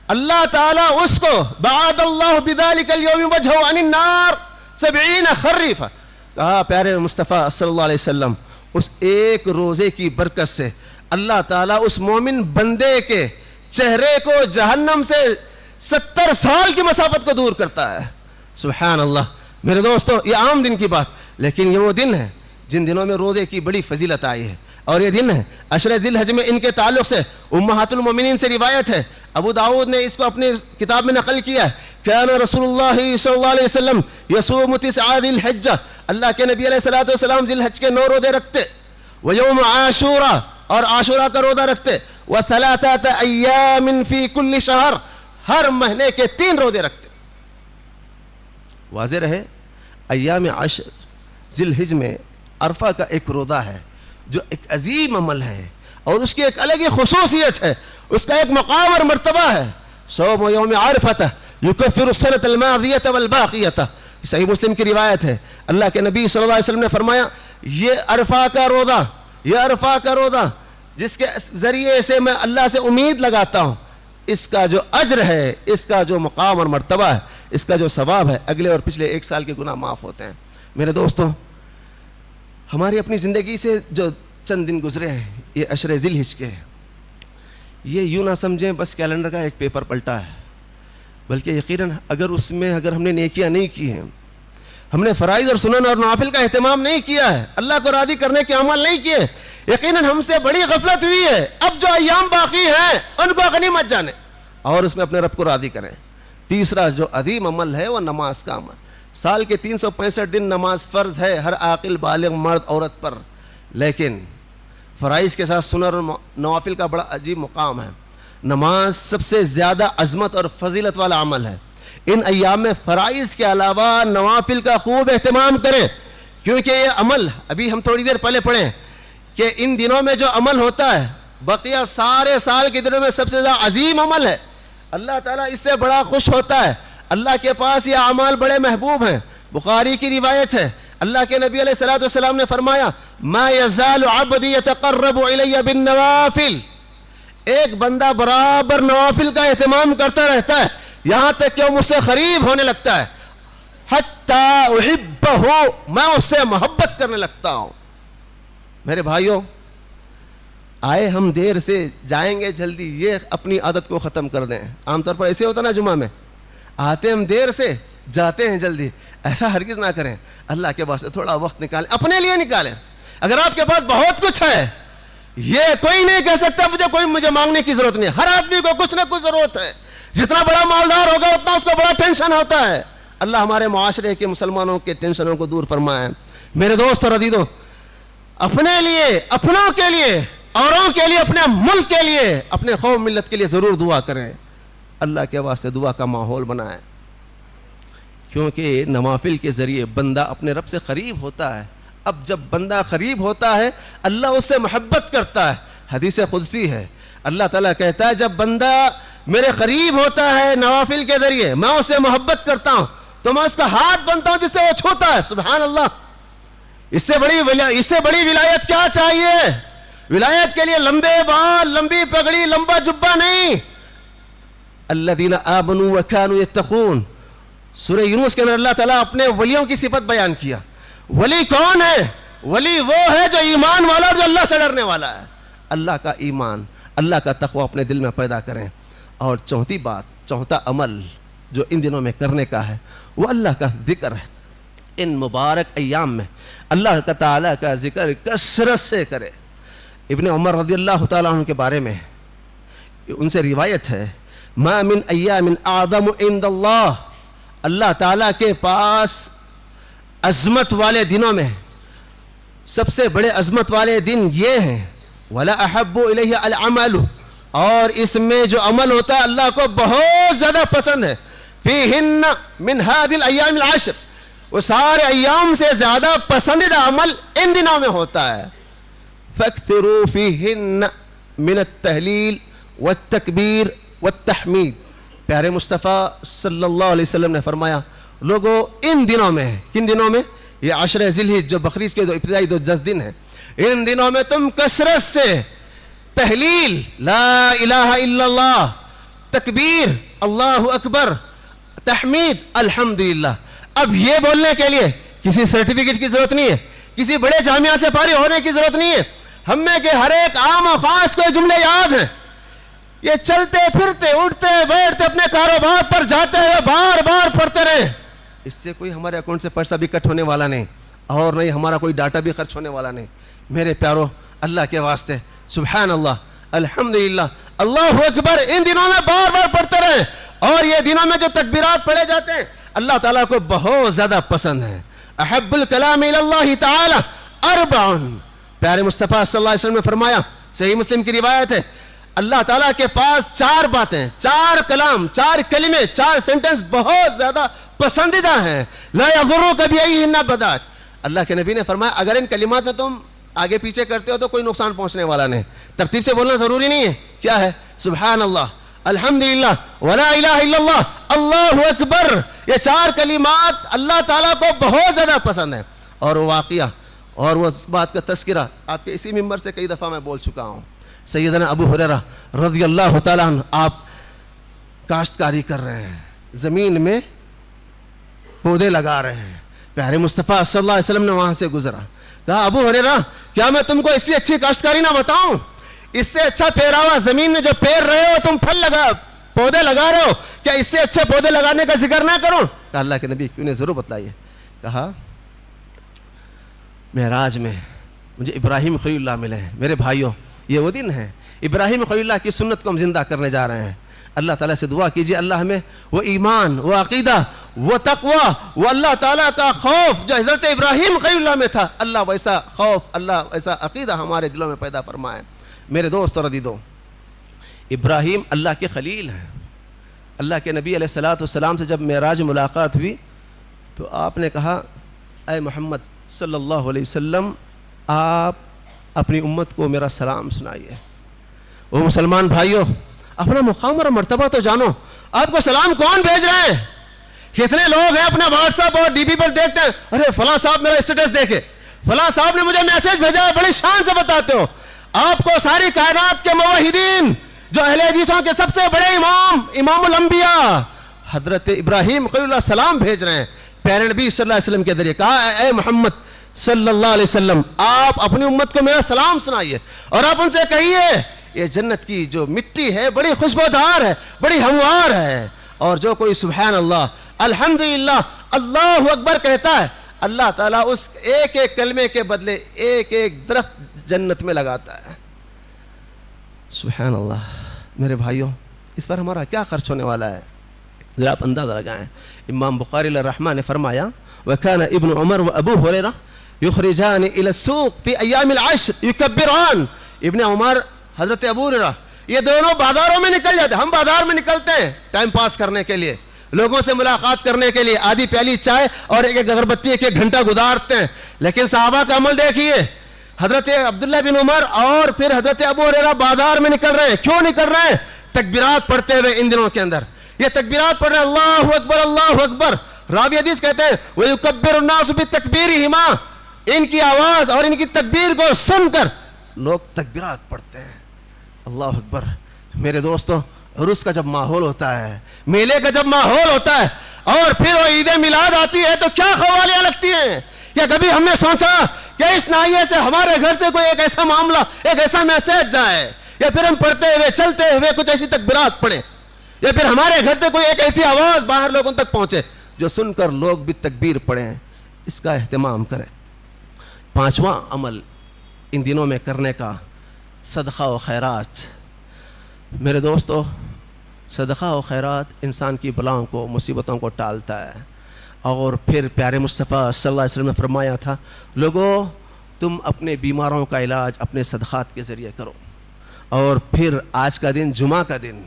اللہ تعالیٰ اس کو بعد اللہ بذلک اليوم وجہہ عن النار 70 خریفا. کہا پیارے مصطفیٰ صلی اللہ علیہ وسلم اس ایک روزے کی برکت سے اللہ تعالیٰ اس مومن بندے کے چہرے کو جہنم سے 70 سال کی مسافت کو دور کرتا ہے. سبحان اللہ. میرے دوستو یہ عام دن کی بات, لیکن یہ وہ دن ہے جن دنوں میں روزے کی بڑی فضیلت آئی ہے, اور یہ دن ہے عشر ذی الحج میں. ان کے تعلق سے امہات المومنین سے روایت ہے, ابو داؤد نے اس کو اپنی کتاب میں نقل کیا ہے, کان رسول اللہ صلی اللہ علیہ وسلم یصوم 9 ذی الحجہ, اللہ کے نبی علیہ الصلوۃ والسلام ذی الحج کے 9 روزے رکھتے, ویوم عاشوراء, اور عاشوراء کا روزہ رکھتے, وثلاثة ایام فی کل شہر, ہر مہینے کے 3 روزے رکھتے. واضح رہے ایام عشر ذی الحج میں عرفہ کا ایک روزہ ہے جو ایک عظیم عمل ہے, اور اس کی ایک الگ ہی خصوصیت ہے, اس کا ایک مقام اور مرتبہ ہے. صوم یوم عرفہ یکفر السنۃ الماضیۃ والباقیۃ, صحیح مسلم کی روایت ہے. اللہ کے نبی صلی اللہ علیہ وسلم نے فرمایا یہ عرفہ کا روزہ, یہ عرفہ کا روزہ جس کے ذریعے سے میں اللہ سے امید لگاتا ہوں, اس کا جو اجر ہے, اس کا جو مقام اور مرتبہ ہے, اس کا جو ثواب ہے, اگلے اور پچھلے 1 سال کے گناہ معاف ہوتے ہیں. میرے دوستوں ہماری اپنی زندگی سے جو چند دن گزرے ہیں یہ عشر ذی الحج کے, یہ یوں نہ سمجھیں بس کیلنڈر کا ایک پیپر پلٹا ہے, بلکہ یقیناً اگر ہم نے نیکیاں نہیں کی ہیں, ہم نے فرائض اور سنن اور نوافل کا اہتمام نہیں کیا ہے, اللہ کو راضی کرنے کے عمل نہیں کیے, یقیناً ہم سے بڑی غفلت ہوئی ہے. اب جو ایام باقی ہیں ان کو غنیمت جانے اور اس میں اپنے رب کو راضی کریں. تیسرا جو عظیم عمل ہے وہ نماز کا عمل. سال کے 365 دن نماز فرض ہے ہر عاقل بالغ مرد عورت پر, لیکن فرائض کے ساتھ سنن اور نوافل کا بڑا عجیب مقام ہے. نماز سب سے زیادہ عظمت اور فضیلت والا عمل ہے. ان ایام میں فرائض کے علاوہ نوافل کا خوب اہتمام کریں, کیونکہ یہ عمل ابھی ہم تھوڑی دیر پہلے پڑھیں کہ ان دنوں میں جو عمل ہوتا ہے بقیہ سارے سال کے دنوں میں سب سے زیادہ عظیم عمل ہے. اللہ تعالیٰ اس سے بڑا خوش ہوتا ہے, اللہ کے پاس یہ اعمال بڑے محبوب ہیں. بخاری کی روایت ہے, اللہ کے نبی علیہ الصلوۃ والسلام نے فرمایا ما یزال عبدی یتقرب الی بالنوافل, ایک بندہ برابر نوافل کا اہتمام کرتا رہتا ہے یہاں تک کہ وہ مجھ سے قریب ہونے لگتا ہے. حتی احبہ، میں اس سے محبت کرنے لگتا ہوں. میرے بھائیوں، آئے ہم دیر سے جائیں گے جلدی، یہ اپنی عادت کو ختم کر دیں. عام طور پر ایسے ہوتا نا جمعہ میں، آتے ہم دیر سے جاتے ہیں جلدی. ایسا ہرگز نہ کریں. اللہ کے واسطے تھوڑا وقت نکالیں، اپنے لیے نکالیں. اگر آپ کے پاس بہت کچھ ہے، یہ کوئی نہیں کہہ سکتا مجھے مانگنے کی ضرورت نہیں. ہر آدمی کو کچھ نہ کچھ ضرورت ہے. جتنا بڑا مالدار ہوگا اتنا اس کو بڑا ٹینشن ہوتا ہے. اللہ ہمارے معاشرے کے مسلمانوں کے ٹینشنوں کو دور فرمائے. میرے دوست اور عزیزوں، اپنے لیے، اپنوں کے لیے، اوروں کے لیے، اپنے ملک کے لیے، اپنے قوم ملت کے لیے ضرور دعا کریں. اللہ کے واسطے دعا کا ماحول بنائیں، کیونکہ نوافل کے ذریعے بندہ اپنے رب سے قریب ہوتا ہے. اب جب بندہ قریب ہوتا ہے اللہ اس سے محبت کرتا ہے. حدیث قدسی ہے، اللہ تعالیٰ کہتا ہے جب بندہ میرے قریب ہوتا ہے نوافل کے ذریعے، میں اس سے محبت کرتا ہوں تو میں اس کا ہاتھ بنتا ہوں جس سے وہ چھوتا ہے. سبحان اللہ. اس سے بڑی ولایت کیا چاہیے؟ ولایت کے لیے لمبے بال، لمبی پگڑی، لمبا جبہ نہیں. الذین آمنوا وکانوا یتقون، سورہ یونس کے اندر اللہ تعالیٰ اپنے ولیوں کی صفت بیان کیا. ولی کون ہے؟ ولی وہ ہے جو ایمان والا، جو اللہ سے ڈرنے والا ہے. اللہ کا ایمان، اللہ کا تقوی اپنے دل میں پیدا کریں. اور چوتھی بات، چوتھا عمل جو ان دنوں میں کرنے کا ہے وہ اللہ کا ذکر ہے. ان مبارک ایام میں اللہ کا تعالیٰ کا ذکر کثرت سے کرے. ابن عمر رضی اللہ تعالیٰ عنہ کے بارے میں ان سے روایت ہے، ما من ایام اعظم عند اللہ، اللہ تعالیٰ کے پاس عظمت والے دنوں میں سب سے بڑے عظمت والے دن یہ ہیں. ولا احب الیہ العمل، اور اس میں جو عمل ہوتا ہے اللہ کو بہت زیادہ پسند ہے. فیہن من هذه الایام العشر، وہ سارے ایام سے زیادہ پسندیدہ عمل ان دنوں میں ہوتا ہے. فاکثروا فیہن من التہلیل والتکبیر والتحمید. پیارے مصطفیٰ صلی اللہ علیہ وسلم نے فرمایا، لوگوں ان دنوں میں، کن دنوں میں؟ یہ عشر ذی الحجہ جو بقرعید کے ابتدائی 10 دن ہیں، ان دنوں میں تم کثرت سے تحلیل لا الہ الا اللہ، تکبیر اللہ اکبر، تحمید الحمدللہ. اب یہ بولنے کے لیے کسی سرٹیفکیٹ کی ضرورت نہیں ہے، کسی بڑے جامعہ سے فارغ ہونے کی ضرورت نہیں ہے. ہم میں کہ ہر ایک عام و خاص کو جملے یاد ہیں. یہ چلتے پھرتے اٹھتے بیٹھتے اپنے کاروبار پر جاتے ہوئے بار بار پڑھتے رہے. اس سے کوئی ہمارے اکاؤنٹ سے پیسہ بھی کٹ ہونے والا نہیں، اور نہیں ہمارا کوئی ڈاٹا بھی خرچ ہونے والا نہیں. میرے پیارو، اللہ کے واسطے سبحان اللہ، الحمدللہ، اللہ اکبر ان دنوں میں بار بار پڑھتے رہے. اور یہ دنوں میں جو تکبیرات پڑھے جاتے ہیں اللہ تعالیٰ کو بہت زیادہ پسند ہے. احب الکلام الی اللہ تعالی اربع، پیارے مصطفیٰ صلی اللہ علیہ وسلم نے فرمایا، صحیح مسلم کی روایت ہے، اللہ تعالیٰ کے پاس 4 باتیں، 4 کلام، 4 کلمے، 4 سینٹنس بہت زیادہ پسندیدہ ہیں. لا یضرک بایہن بدات، اللہ کے نبی نے فرمایا اگر ان کلمات میں تم آگے پیچھے کرتے ہو تو کوئی نقصان پہنچنے والا نہیں. ترتیب سے بولنا ضروری نہیں ہے. کیا ہے؟ سبحان اللہ، الحمدللہ، ولا الہ الا اللہ، اللہ اکبر. یہ 4 کلمات اللہ تعالیٰ کو بہت زیادہ پسند ہے. اور وہ واقعہ اور وہ اس بات کا تذکرہ آپ کے اسی ممبر سے کئی دفعہ میں بول چکا ہوں. سیدنا ابو ہریرہ رضی اللہ تعالیٰ عنہ، آپ کاشتکاری کر رہے ہیں، زمین میں پودے لگا رہے ہیں. پیارے مصطفیٰ صلی اللہ علیہ وسلم نے وہاں سے گزرا، کہا ابو ہریرہ کیا میں تم کو اس سے اچھی کاشتکاری نہ بتاؤں؟ اس سے اچھا پیراوا، زمین میں جو پیر رہے ہو تم، پودے لگا رہے ہو، کیا اس سے اچھے پودے لگانے کا ذکر نہ کروں؟ کہا اللہ کے نبی کیوں نہیں، ضرور بتلائیے. کہا معراج میں مجھے ابراہیم خلیل اللہ ملے ہیں. میرے بھائیوں، یہ وہ دن ہے، ابراہیم خلیل اللہ کی سنت کو ہم زندہ کرنے جا رہے ہیں. اللہ تعالیٰ سے دعا کیجیے اللہ ہمیں وہ ایمان، وہ عقیدہ، وہ تقوی، وہ اللہ تعالیٰ کا خوف جو حضرت ابراہیم خلیل اللہ میں تھا، اللہ ویسا خوف، اللہ ویسا عقیدہ ہمارے دلوں میں پیدا فرمائے. میرے دوست اور عزیزوں، ابراہیم اللہ کے خلیل ہیں. اللہ کے نبی علیہ الصلوۃ والسلام سے جب معراج ملاقات ہوئی تو آپ نے کہا، اے محمد صلی اللہ علیہ وسلم، آپ اپنی امت کو میرا سلام سنائیے. وہ مسلمان بھائیوں، اپنا مقام اور مرتبہ تو جانو. آپ کو سلام کون بھیج رہے ہیں؟ کتنے لوگ ہیں اپنا واٹس ایپ اور ڈی پی پر دیکھتے ہیں، ارے فلاں صاحب میرا اسٹیٹس دیکھے، فلاں صاحب نے مجھے میسج بھیجا ہے، بڑی شان سے بتاتے ہو. آپ کو ساری کائنات کے موحدین جو اہل حدیثوں کے سب سے بڑے امام الانبیاء حضرت ابراہیم خلیل اللہ السلام بھیج رہے ہیں پیارے نبی صلی اللہ علیہ وسلم کے ذریعے. کہا اے محمد صلی اللہ علیہ وسلم آپ اپنی امت کو میرا سلام سنائیے اور آپ ان سے کہیے یہ جنت کی جو مٹی ہے بڑی خوشبودار ہے, بڑی ہموار ہے, اور جو کوئی سبحان اللہ الحمدللہ اللہ اکبر کہتا ہے اللہ تعالیٰ اس ایک ایک کلمے کے بدلے ایک ایک درخت جنت میں لگاتا ہے. سبحان اللہ. میرے بھائیوں اس پر ہمارا کیا خرچ ہونے والا ہے ذرا آپ اندازہ لگائیں. امام بخاری علیہ الرحمہ نے فرمایا وَكَانَ ابن عمر وابو ہریرہ یخرجان الى السوق فی ایام العشر یکبران. ابن عمر حضرت ابو ہریرہ یہ دونوں بازاروں میں نکل جاتے. ہم بازار میں نکلتے ہیں ٹائم پاس کرنے کے لیے, لوگوں سے ملاقات کرنے کے لیے, آدھی پیالی چائے اور ایک ایک اگربتی ایک ایک گھنٹہ گزارتے ہیں. لیکن صحابہ کا عمل دیکھیے, حضرت عبداللہ بن عمر اور پھر حضرت ابو ہریرہ بازار میں نکل رہے ہیں. کیوں نکل رہے ہیں؟ تکبیرات پڑھتے ہوئے. ان دنوں کے اندر یہ تکبیرات پڑھ رہے ہیں اللہ اکبر اللہ اکبر. راوی حدیث کہتے ہیں وَيُكَبِّرُ النَّاسُ بِتَكْبِيرِهِمَا, ان کی آواز اور ان کی تکبیر کو سن کر لوگ تکبیرات پڑھتے ہیں اللہ اکبر. میرے دوستو عرس کا جب ماحول ہوتا ہے, میلے کا جب ماحول ہوتا ہے اور پھر وہ عید میلاد آتی ہے تو کیا قوالیاں لگتی ہیں. یا کبھی ہم نے سوچا کہ اس ناحیے سے ہمارے گھر سے کوئی ایک ایسا معاملہ ایک ایسا میسج جائے, یا پھر ہم پڑھتے ہوئے چلتے ہوئے کچھ ایسی تکبیرات پڑھیں, یا پھر ہمارے گھر سے کوئی ایک ایسی آواز باہر لوگوں تک پہنچے جو سن کر لوگ بھی تکبیر پڑھیں. اس کا اہتمام کریں. پانچواں عمل ان دنوں میں کرنے کا صدقہ و خیرات. میرے دوستو صدقہ و خیرات انسان کی بلاؤں کو مصیبتوں کو ٹالتا ہے. اور پھر پیارے مصطفیٰ صلی اللہ علیہ وسلم نے فرمایا تھا لوگو تم اپنے بیماروں کا علاج اپنے صدقات کے ذریعے کرو. اور پھر آج کا دن جمعہ کا دن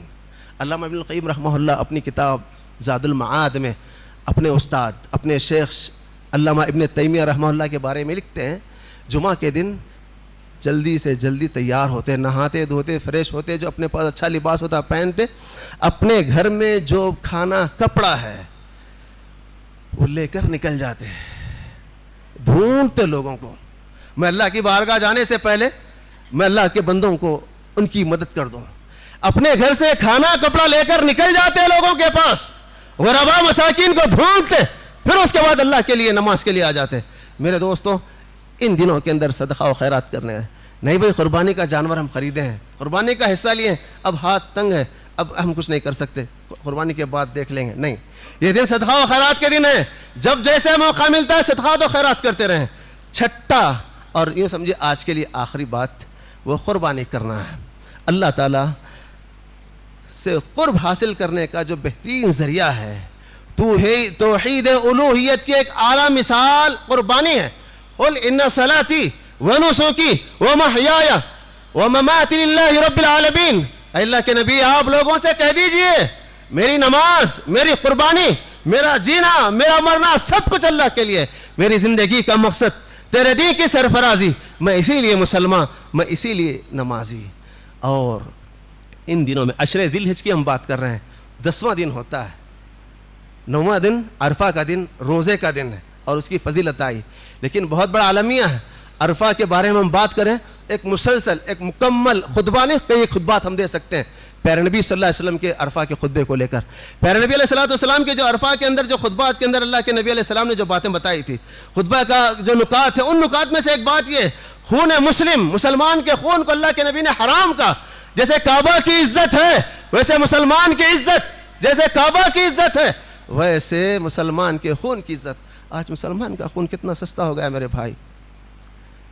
علامہ ابن القیم رحمہ اللہ اپنی کتاب زاد المعاد میں اپنے استاد اپنے شیخ علامہ ابن تیمیہ رحمہ اللہ کے بارے میں لکھتے ہیں جمعہ کے دن جلدی سے جلدی تیار ہوتے, نہاتے دھوتے فریش ہوتے, جو اپنے پاس اچھا لباس ہوتا پہنتے, اپنے گھر میں جو کھانا کپڑا ہے وہ لے کر نکل جاتے, ڈھونڈتے لوگوں کو. میں اللہ کی بارگاہ جانے سے پہلے میں اللہ کے بندوں کو ان کی مدد کر دوں. اپنے گھر سے کھانا کپڑا لے کر نکل جاتے لوگوں کے پاس, غربا مساکین کو ڈھونڈتے, پھر اس کے بعد اللہ کے لیے نماز کے لیے آ جاتے. میرے دوستوں ان دنوں کے اندر صدقہ و خیرات کرنے ہیں. نہیں بھائی قربانی کا جانور ہم خریدے ہیں, قربانی کا حصہ لیے, اب ہاتھ تنگ ہے, اب ہم کچھ نہیں کر سکتے, قربانی کے بعد دیکھ لیں گے. نہیں, یہ دن صدقہ و خیرات کے دن ہے. جب جیسے موقع ملتا ہے صدقات و خیرات کرتے رہیں. چھٹا اور یوں سمجھے آج کے لیے آخری بات وہ قربانی کرنا ہے. اللہ تعالیٰ سے قرب حاصل کرنے کا جو بہترین ذریعہ ہے توحید الوہیت کی ایک اعلیٰ مثال قربانی ہے. قل ان صلاتي ونسكي ومحياي ومماتي لله رب العالمین. اللہ کے نبی آپ لوگوں سے کہہ دیجئے میری نماز, میری قربانی, میرا جینا, میرا مرنا سب کچھ اللہ کے لیے. میری زندگی کا مقصد تیرے دین کی سرفرازی, میں اسی لیے مسلمان, میں اسی لیے نمازی. اور ان دنوں میں عشر ذی الحجہ کی ہم بات کر رہے ہیں, 10واں دن ہوتا ہے, 9واں دن عرفہ کا دن روزے کا دن ہے اور اس کی فضیلت آئی. لیکن بہت بڑا عالمیہ ہے. عرفہ کے بارے میں ہم بات کریں ایک مسلسل ایک مکمل خطبہ نہیں, کئی خطبات ہم دے سکتے ہیں پیارے نبی صلی اللہ علیہ وسلم کے عرفہ کے خطبے کو لے کر. پیارے نبی علیہ السلام کے جو عرفہ کے اندر جو خطبات کے اندر اللہ کے نبی علیہ السلام نے جو باتیں بتائی تھی, خطبہ کا جو نکات ہے ان نکات میں سے ایک بات یہ, خون مسلم, مسلمان کے خون کو اللہ کے نبی نے حرام کا. جیسے کعبہ کی عزت ہے ویسے مسلمان کی عزت, جیسے کعبہ کی عزت ہے ویسے مسلمان کے خون کی عزت. آج مسلمان کا خون کتنا سستا ہو گیا میرے بھائی,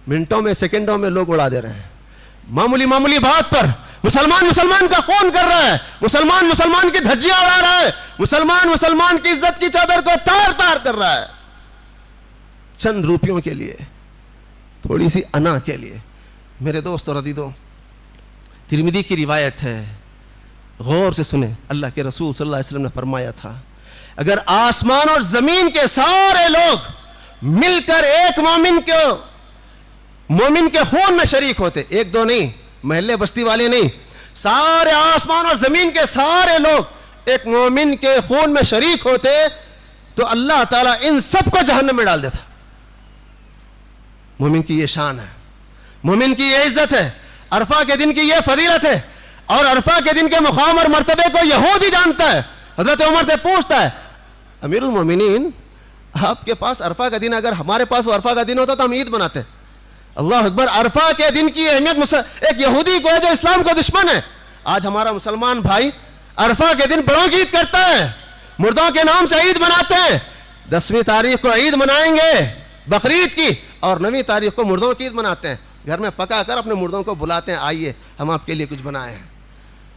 منٹوں میں سیکنڈوں میں لوگ اڑا دے رہے ہیں. معمولی بات پر مسلمان کا خون کر رہا ہے, مسلمان کی دھجیاں اڑا رہا ہے, مسلمان کی عزت کی چادر کو تار تار کر رہا ہے چند روپیوں کے لیے, تھوڑی سی انا کے لیے. میرے دوست اور عزیزو, ترمذی کی روایت ہے, غور سے سنیں. اللہ کے رسول صلی اللہ علیہ وسلم نے فرمایا تھا اگر آسمان اور زمین کے سارے لوگ مل کر ایک مومن کے خون میں شریک ہوتے, ایک دو نہیں, محلے بستی والے نہیں, سارے آسمان اور زمین کے سارے لوگ ایک مومن کے خون میں شریک ہوتے تو اللہ تعالیٰ ان سب کو جہنم میں ڈال دیتا. مومن کی یہ شان ہے, مومن کی یہ عزت ہے, عرفہ کے دن کی یہ فضیلت ہے. اور عرفہ کے دن کے مقام اور مرتبے کو یہود ہی جانتا ہے. حضرت عمر سے پوچھتا ہے امیر المومنین آپ کے پاس عرفہ کا دن, اگر ہمارے پاس وہ عرفہ کا دن ہوتا تو ہم عید مناتے. اللہ اکبر, عرفہ کے دن کی اہمیت ایک یہودی کو ہے جو اسلام کا دشمن ہے. آج ہمارا مسلمان بھائی عرفہ کے دن بڑوں کی عید کرتا ہے, مردوں کے نام سے عید مناتے ہیں. 10ویں تاریخ کو عید منائیں گے بقرعید کی, اور 9ویں تاریخ کو مردوں کی عید مناتے ہیں. گھر میں پکا کر اپنے مردوں کو بلاتے ہیں, آئیے ہم آپ کے لیے کچھ بنائے ہیں.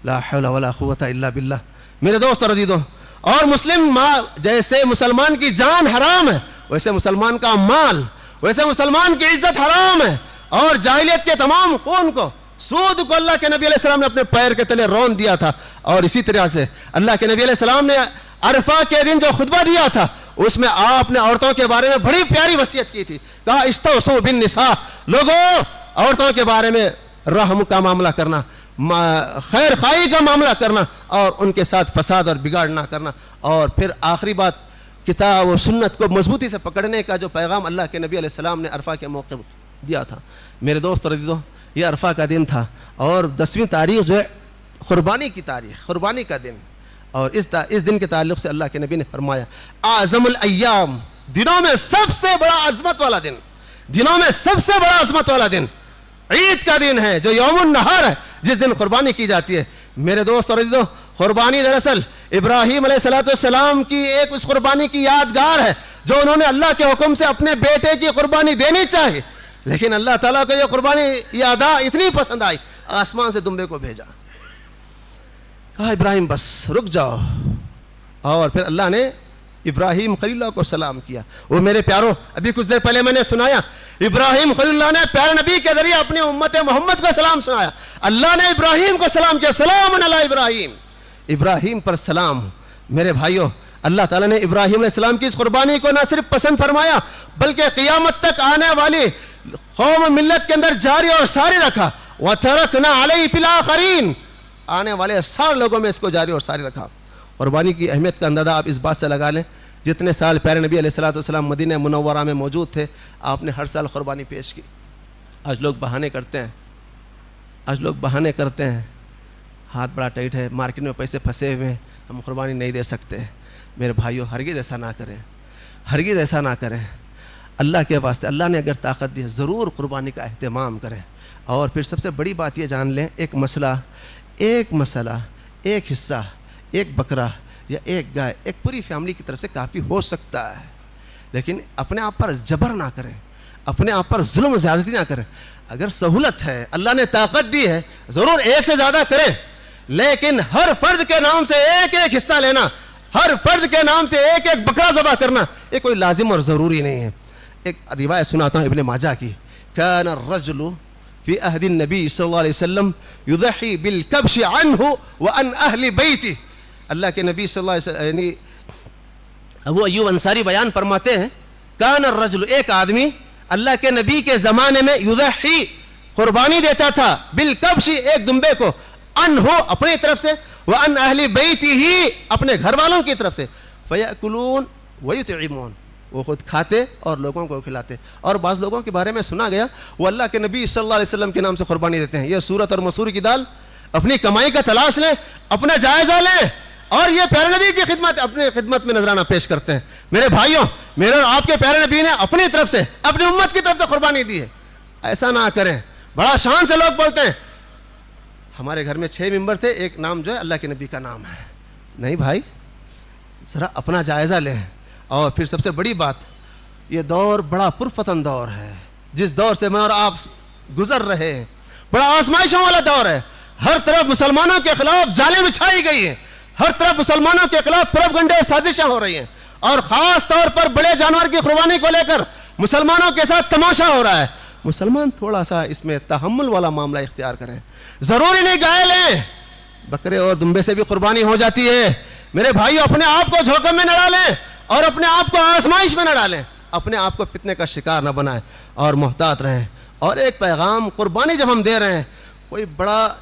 لا حول ولا قوت الا باللہ. میرے دوست اور عزیزوں, اور مسلم جیسے مسلمان کی جان حرام ہے ویسے مسلمان کا مال, ویسے مسلمان کی عزت حرام ہے. اور جاہلیت کے تمام خون کو, سود کو اللہ کے نبی علیہ السلام نے اپنے پیر کے تلے رون دیا تھا. اور اسی طرح سے اللہ کے نبی علیہ السلام نے عرفہ کے دن جو خطبہ دیا تھا اس میں آپ نے عورتوں کے بارے میں بڑی پیاری وصیت کی تھی. کہا استوصوا بالنساء, لوگوں عورتوں کے بارے میں رحم کا معاملہ کرنا, خیر خواہی کا معاملہ کرنا, اور ان کے ساتھ فساد اور بگاڑ نہ کرنا. اور پھر آخری بات, کتاب و سنت کو مضبوطی سے پکڑنے کا جو پیغام اللہ کے نبی علیہ السلام نے عرفہ کے موقع دیا تھا. میرے دوست اور عزیزوں, یہ عرفہ کا دن تھا, اور 10ویں تاریخ جو ہے قربانی کی تاریخ, قربانی کا دن. اور اس دن کے تعلق سے اللہ کے نبی نے فرمایا اعظم الایام, دنوں میں سب سے بڑا عظمت والا دن, دنوں میں سب سے بڑا عظمت والا دن عید کا دن ہے, جو یوم النہار ہے, جس دن قربانی کی جاتی ہے. میرے دوست اور عزیزوں, قربانی دراصل ابراہیم علیہ السلام کی ایک اس قربانی کی یادگار ہے جو انہوں نے اللہ کے حکم سے اپنے بیٹے کی قربانی دینی چاہیے, لیکن اللہ تعالیٰ کو یہ قربانی یہ ادا اتنی پسند آئی, آسمان سے دمبے کو بھیجا, کہا ابراہیم بس رک جاؤ. اور پھر اللہ نے ابراہیم خلیل اللہ کو سلام کیا. وہ میرے پیاروں, ابھی کچھ دیر پہلے میں نے سنایا, ابراہیم خلیل اللہ نے پیارے نبی کے ذریعے اپنی امت محمد کو سلام سنایا. اللہ نے ابراہیم کو سلام کیا, سلام علی ابراہیم, ابراہیم پر سلام. میرے بھائیوں, اللہ تعالیٰ نے ابراہیم علیہ السلام کی اس قربانی کو نہ صرف پسند فرمایا بلکہ قیامت تک آنے والی قوم ملت کے اندر جاری اور ساری رکھا. وَتَرَكْنَا عَلَيْهِ فِي الْآخَرِينَ, آنے والے سارے لوگوں میں اس کو جاری اور ساری رکھا. قربانی کی اہمیت کا اندازہ آپ اس بات سے لگا لیں, جتنے سال پیارے نبی علیہ السلام مدینہ منورہ میں موجود تھے, آپ نے ہر سال قربانی پیش کی. آج لوگ بہانے کرتے ہیں, ہاتھ بڑا ٹائٹ ہے, مارکیٹ میں پیسے پھنسے ہوئے ہیں, ہم قربانی نہیں دے سکتے. میرے بھائیوں, ہرگز ایسا نہ کریں, ہرگز ایسا نہ کریں. اللہ کے واسطے اللہ نے اگر طاقت دی ہے ضرور قربانی کا اہتمام کریں. اور پھر سب سے بڑی بات یہ جان لیں, ایک مسئلہ, ایک حصہ, ایک بکرا یا ایک گائے ایک پوری فیملی کی طرف سے کافی ہو سکتا ہے, لیکن اپنے آپ پر جبر نہ کریں, اپنے آپ پر ظلم و زیادتی نہ کریں. اگر سہولت ہے, اللہ نے طاقت دی ہے, ضرور ایک سے زیادہ کریں, لیکن ہر فرد کے نام سے ایک ایک حصہ لینا, ہر فرد کے نام سے ایک ایک بکرا ذبح کرنا, یہ کوئی لازم اور ضروری نہیں ہے. ایک روایت سناتا ہوں ابن ماجہ کی. کان الرجل فی عہد النبی صلی اللہ علیہ وسلم یضحی بالکبش عنہ وعن اہل بیتہ. اللہ کے نبی صلی اللہ علیہ وسلم یعنی ابو ایوب انصاری بیان فرماتے ہیں, کان الرجل, ایک آدمی اللہ کے نبی کے زمانے میں یضحی قربانی دیتا تھا, بالکبش, ایک دمبے کو, عنہ, اپنی طرف سے, وعن اہل بیتہ, اپنے گھر والوں کی طرف سے, فیأکلون ویطعمون, وہ خود کھاتے اور لوگوں کو کھلاتے. اور بعض لوگوں کے بارے میں سنا گیا وہ اللہ کے نبی صلی اللہ علیہ وسلم کے نام سے قربانی دیتے ہیں. یہ سورت اور مسور کی دال, اپنی کمائی کا تلاش لیں, اپنا جائزہ لیں, اور یہ پیارے نبی کی خدمت, اپنی خدمت میں نذرانہ پیش کرتے ہیں. میرے بھائیوں, میرے اور آپ کے پیارے نبی نے اپنی طرف سے, اپنی امت کی طرف سے قربانی دی ہے. ایسا نہ کریں. بڑا شان سے لوگ بولتے ہیں ہمارے گھر میں 6 ممبر تھے, ایک نام جو ہے اللہ کے نبی کا نام ہے. نہیں بھائی, ذرا اپنا جائزہ لیں. اور پھر سب سے بڑی بات, یہ دور بڑا پرفتن دور ہے, جس دور سے میں اور آپ گزر رہے ہیں, بڑا آزمائشوں والا دور ہے. ہر طرف مسلمانوں کے خلاف جالیں بچھائی گئی ہیں, ہر طرف مسلمانوں کے خلاف پروپیگنڈے سازشیں ہو رہی ہیں, اور خاص طور پر بڑے جانور کی قربانی کو لے کر مسلمانوں کے ساتھ تماشا ہو رہا ہے. مسلمان تھوڑا سا اس میں تحمل والا معاملہ اختیار کریں. ضروری نہیں گائے لیں, بکرے اور دمبے سے بھی قربانی ہو جاتی ہے. میرے بھائیو, اپنے آپ کو جھوکم میں نہ ڈالیں اور اپنے آپ کو آزمائش میں نہ ڈالیں, اپنے آپ کو فتنے کا شکار نہ بنائیں, اور محتاط رہیں. اور ایک پیغام, قربانی جب ہم دے رہے ہیں کوئی بڑا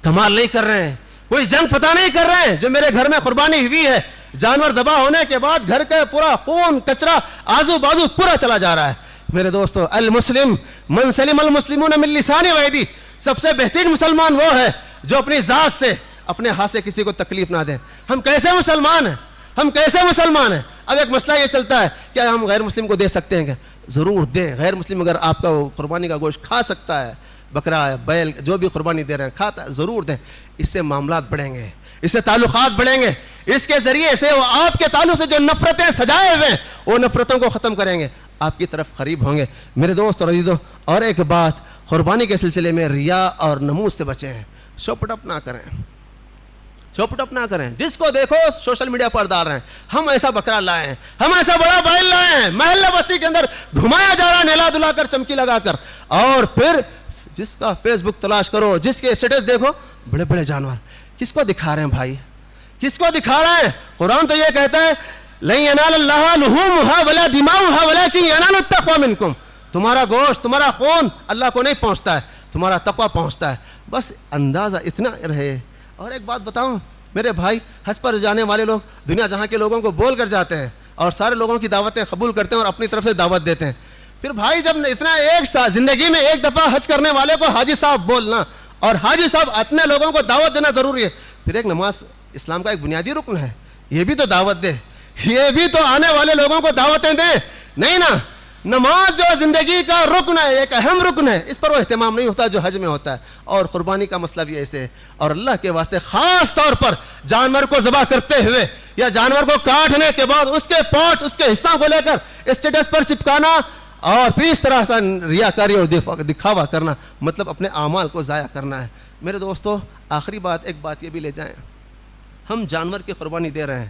کمال نہیں کر رہے ہیں, کوئی جنگ فتح نہیں کر رہے ہیں. جو میرے گھر میں قربانی ہوئی ہے, جانور ذبح ہونے کے بعد گھر کا پورا خون کچرا آزو بازو پورا چلا جا رہا ہے. میرے دوستو, المسلم من سلم المسلمون من لسان و یدی, سب سے بہترین مسلمان وہ ہے جو اپنی ذات سے اپنے ہاتھ سے کسی کو تکلیف نہ دیں. ہم کیسے مسلمان ہیں, ہم کیسے مسلمان ہیں؟ اب ایک مسئلہ یہ چلتا ہے کیا ہم غیر مسلم کو دے سکتے ہیں؟ کہ ضرور دیں. غیر مسلم اگر آپ کا وہ قربانی کا گوشت کھا سکتا ہے, بکرا ہے, بیل, جو بھی قربانی دے رہے ہیں کھاتا ہے, ضرور دیں. اس سے معاملات بڑھیں گے, اس سے تعلقات بڑھیں گے, اس کے ذریعے سے وہ آپ کے تعلق سے جو نفرتیں سجائے ہوئے ہیں وہ نفرتوں کو ختم کریں گے, آپ کی طرف قریب ہوں گے. میرے دوست اور عزیزوں, اور ایک بات, قربانی کے سلسلے میں ریا اور نمود سے بچیں. شو پٹ اپ نہ کریں, شو پٹ اپ نہ کریں. جس کو دیکھو سوشل میڈیا پر ڈال رہے ہیں, ہم ایسا بکرا لائے ہیں, ہم ایسا بڑا بیل لائے ہیں, محلہ بستی کے اندر گھمایا جا رہا ہے نیلا دلا کر, چمکی لگا کر, اور پھر جس کا فیس بک تلاش کرو, جس کے اسٹیٹس دیکھو, بڑے بڑے جانور. کس کو دکھا رہے ہیں بھائی, کس کو دکھا رہے ہیں؟ قرآن تو یہ کہتا ہے لن ینال اللہ لحومها ولا دماؤها ولکن ینال التقوی منکم. تمہارا گوشت, تمہارا خون اللہ کو نہیں پہنچتا ہے, تمہارا تقوی پہنچتا ہے. بس اندازہ اتنا رہے. اور ایک بات بتاؤں میرے بھائی, حج پر جانے والے لوگ دنیا جہاں کے لوگوں کو بول کر جاتے ہیں اور سارے لوگوں کی دعوتیں قبول کرتے ہیں اور اپنی طرف سے دعوت دیتے ہیں. پھر بھائی جب اتنا ایک سال زندگی میں ایک دفعہ حج کرنے والے کو حاجی صاحب بولنا اور حاجی صاحب اتنے لوگوں کو دعوت دینا ضروری ہے. پھر ایک نماز اسلام کا ایک بنیادی رکن ہے, یہ بھی تو دعوت دے, یہ بھی تو آنے والے لوگوں کو دعوتیں دے. نہیں نا, نماز جو زندگی کا رکن ہے, ایک اہم رکن ہے, اس پر وہ اہتمام نہیں ہوتا جو حج میں ہوتا ہے. اور قربانی کا مسئلہ بھی ایسے ہے. اور اللہ کے واسطے خاص طور پر جانور کو ذبح کرتے ہوئے یا جانور کو کاٹنے کے بعد اس کے پارٹس, اس کے حصوں کو لے کر اسٹیٹس پر چپکانا اور پھر اس طرح سے ریاکاری اور دکھاوا کرنا, مطلب اپنے اعمال کو ضائع کرنا ہے. میرے دوستو, آخری بات, ایک بات یہ بھی لے جائیں, ہم جانور کی قربانی دے رہے ہیں,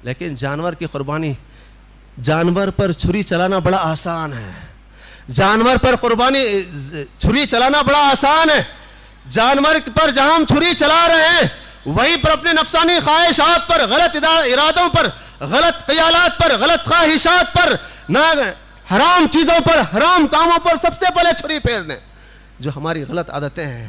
لیکن جانور کی قربانی, جانور پر چھری چلانا بڑا آسان ہے. جانور پر قربانی چھری چلانا بڑا آسان ہے. جانور پر جہاں ہم چھری چلا رہے ہیں وہیں پر اپنے نفسانی خواہشات پر, غلط ارادوں پر, غلط خیالات پر, غلط خواہشات پر, نہ حرام چیزوں پر, حرام کاموں پر سب سے پہلے چھری پھیر دیں. جو ہماری غلط عادتیں ہیں,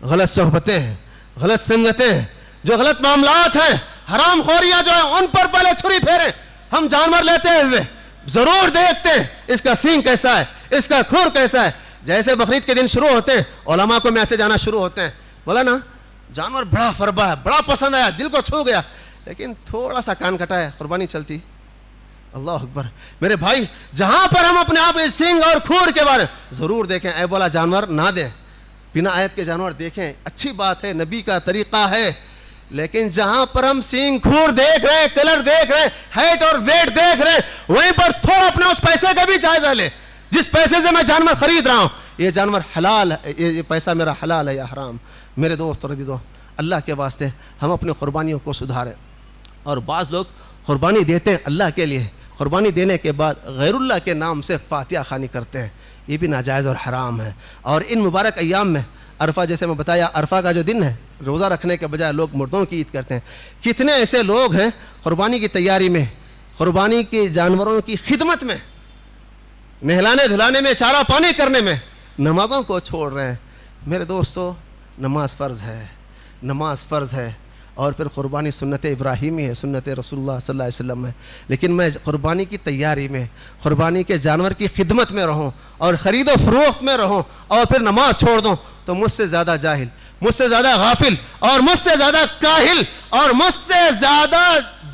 غلط صحبتیں ہیں, غلط سنگتیں ہیں, جو غلط معاملات ہیں, حرام خوریاں جو ہیں, ان پر پہلے چھری پھیریں. ہم جانور لیتے ہوئے ضرور دیکھتے ہیں اس کا سینگ کیسا ہے, اس کا کھور کیسا ہے. جیسے بقرعید کے دن شروع ہوتے ہیں علماء کو میسج آنا شروع ہوتے ہیں, بولا نا جانور بڑا فربا ہے, بڑا پسند آیا, دل کو چھو گیا, لیکن تھوڑا سا کان کٹا ہے, قربانی چلتی. اللہ اکبر. میرے بھائی, جہاں پر ہم اپنے آپ سینگ اور کھور کے بارے ضرور دیکھیں, عیب والا جانور نہ دیں, بنا عیب کے جانور دیکھیں, اچھی بات ہے, نبی کا طریقہ ہے. لیکن جہاں پر ہم سینگ کھور دیکھ رہے ہیں, کلر دیکھ رہے ہیں, ہائٹ اور ویٹ دیکھ رہے ہیں, وہیں پر تھوڑا اپنے اس پیسے کا بھی جائزہ لیں. جس پیسے سے میں جانور خرید رہا ہوں, یہ جانور حلال ہے, یہ پیسہ میرا حلال ہے یا حرام؟ میرے دوست اور عزیزو, اللہ کے واسطے ہم اپنی قربانیوں کو سدھاریں. اور بعض لوگ قربانی دیتے ہیں اللہ کے لیے, قربانی دینے کے بعد غیر اللہ کے نام سے فاتحہ خوانی کرتے ہیں, یہ بھی ناجائز اور حرام ہے. اور ان مبارک ایام میں عرفہ, جیسے میں بتایا, عرفہ کا جو دن ہے, روزہ رکھنے کے بجائے لوگ مردوں کی عید کرتے ہیں. کتنے ایسے لوگ ہیں قربانی کی تیاری میں, قربانی کے جانوروں کی خدمت میں, نہلانے دھلانے میں, چارہ پانی کرنے میں, نمازوں کو چھوڑ رہے ہیں. میرے دوستو, نماز فرض ہے, نماز فرض ہے, اور پھر قربانی سنت ابراہیمی ہے, سنت رسول اللہ صلی اللہ علیہ وسلم ہے. لیکن میں قربانی کی تیاری میں, قربانی کے جانور کی خدمت میں رہوں اور خرید و فروخت میں رہوں اور پھر نماز چھوڑ دوں, تو مجھ سے زیادہ جاہل, مجھ سے زیادہ غافل, اور مجھ سے زیادہ کاہل, اور مجھ سے زیادہ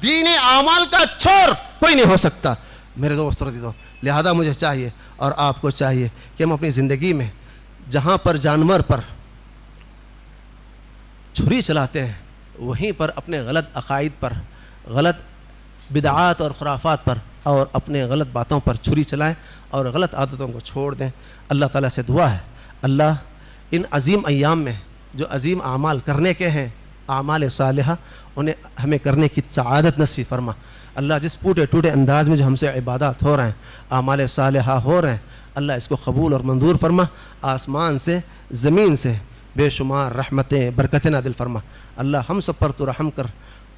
دینی اعمال کا چور کوئی نہیں ہو سکتا. میرے دوست رضی دو, لہذا مجھے چاہیے اور آپ کو چاہیے کہ ہم اپنی زندگی میں جہاں پر جانور پر چھری چلاتے ہیں, وہیں پر اپنے غلط عقائد پر, غلط بدعات اور خرافات پر اور اپنے غلط باتوں پر چھری چلائیں اور غلط عادتوں کو چھوڑ دیں. اللہ تعالیٰ سے دعا ہے, اللہ ان عظیم ایام میں جو عظیم اعمال کرنے کے ہیں, اعمال صالحہ, انہیں ہمیں کرنے کی سعادت نصیب فرما. اللہ جس ٹوٹے ٹوٹے انداز میں جو ہم سے عبادات ہو رہے ہیں, اعمال صالحہ ہو رہے ہیں, اللہ اس کو قبول اور منظور فرما. آسمان سے زمین سے بے شمار رحمتیں برکتیں نازل فرما. اللہ ہم سب پر تو رحم کر,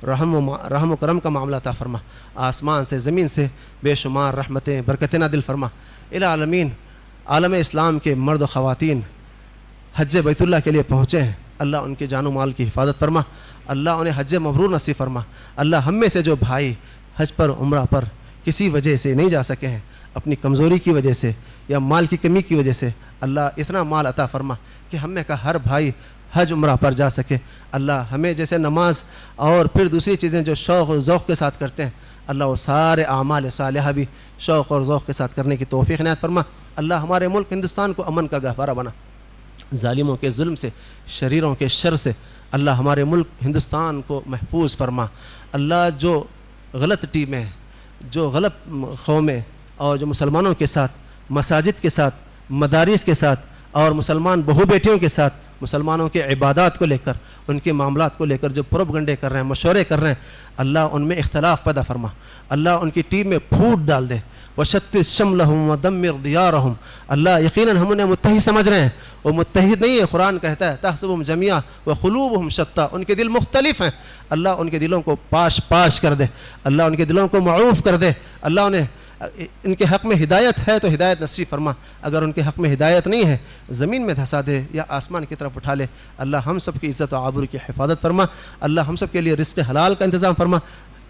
رحم و کرم کا معاملہ عطا فرما. آسمان سے زمین سے بے شمار رحمتیں برکتیں نازل فرما. العالمین, عالم اسلام کے مرد و خواتین حج بیت اللہ کے لیے پہنچے ہیں, اللہ ان کے جان و مال کی حفاظت فرما. اللہ انہیں حج مبرور نصیب فرما. اللہ ہم میں سے جو بھائی حج پر, عمرہ پر کسی وجہ سے نہیں جا سکے ہیں, اپنی کمزوری کی وجہ سے یا مال کی کمی کی وجہ سے, اللہ اتنا مال عطا فرما کہ ہم میں کا ہر بھائی حج عمرہ پر جا سکے. اللہ ہمیں جیسے نماز اور پھر دوسری چیزیں جو شوق و ذوق کے ساتھ کرتے ہیں، اللہ وہ سارے اعمال صالحہ بھی شوق اور ذوق کے ساتھ کرنے کی توفیق عنایت فرما. اللہ ہمارے ملک ہندوستان کو امن کا گہوارہ بنا، ظالموں کے ظلم سے، شریروں کے شر سے اللہ ہمارے ملک ہندوستان کو محفوظ فرما. اللہ جو غلط ٹیمیں، جو غلط قومیں اور جو مسلمانوں کے ساتھ، مساجد کے ساتھ، مدارس کے ساتھ اور مسلمان بہو بیٹیوں کے ساتھ مسلمانوں کے عبادات کو لے کر، ان کے معاملات کو لے کر جو پروپگنڈے کر رہے ہیں، مشورے کر رہے ہیں، اللہ ان میں اختلاف پیدا فرما. اللہ ان کی ٹیم میں پھوٹ ڈال دے. وشتت شملہم ودمر دیارہم. اللہ یقیناً ہم انہیں متحد سمجھ رہے ہیں، وہ متحد نہیں ہے. قرآن کہتا ہے تحسبہم جمیعا وقلوبہم شتیٰ، ان کے دل مختلف ہیں. اللہ ان کے دلوں کو پاش پاش کر دے، اللہ ان کے دلوں کو معوف کر دے. اللہ انہیں ان کے حق میں ہدایت ہے تو ہدایت نصیب فرما، اگر ان کے حق میں ہدایت نہیں ہے زمین میں دھسا دے یا آسمان کی طرف اٹھا لے. اللہ ہم سب کی عزت و آبرو کی حفاظت فرما. اللہ ہم سب کے لیے رزق حلال کا انتظام فرما،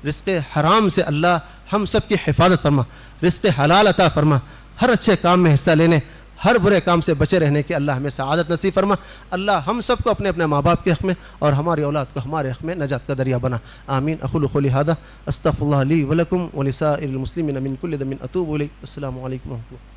رزق حرام سے اللہ ہم سب کی حفاظت فرما. رزق حلال عطا فرما، ہر اچھے کام میں حصہ لینے، ہر برے کام سے بچے رہنے کی اللہ ہمیں سعادت نصیب فرما. اللہ ہم سب کو اپنے اپنے ماں باپ کے حق میں اور ہماری اولاد کو ہمارے حق میں نجات کا ذریعہ بنا. آمین. اقول قولی ھذا استغفر اللہ لی ولکم ولسائر المسلمین من کل ذنب اتوب الیہ. السلام علیکم و رحمۃ اللہ.